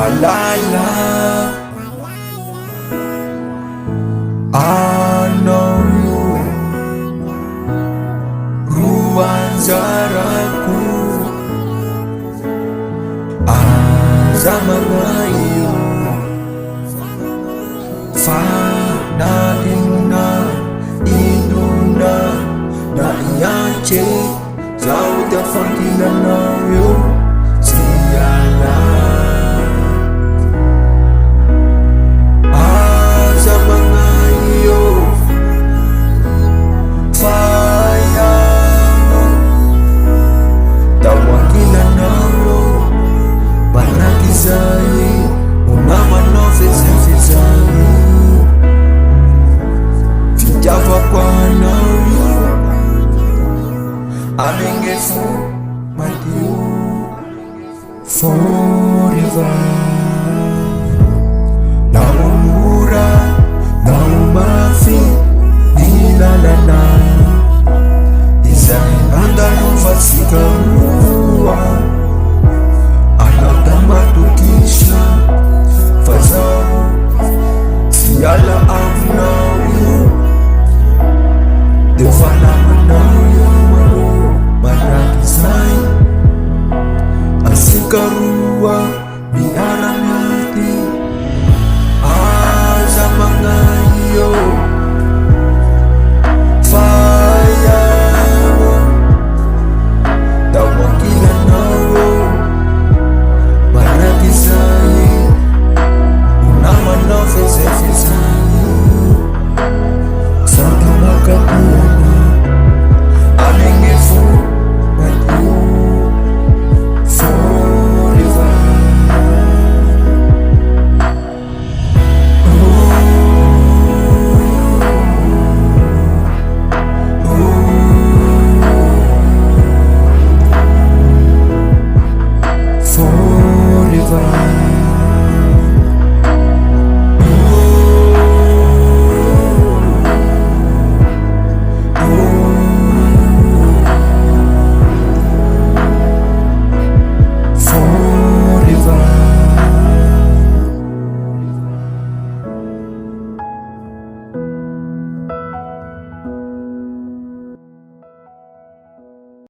Malala, I know you. Ruang zaraku Azama iyo Fana inna Inuna Na iyache Zau tafakila na yo Siyala Azama iyo Zai, uma nove zai, ficava com a Nario, I been grateful, my dear, forever. Na umura, na umafi, nilalala, izananda nufasika rua. Matukisha Fazao Siyala Avnayo Devana Manayo Maro Manakizai Asikarua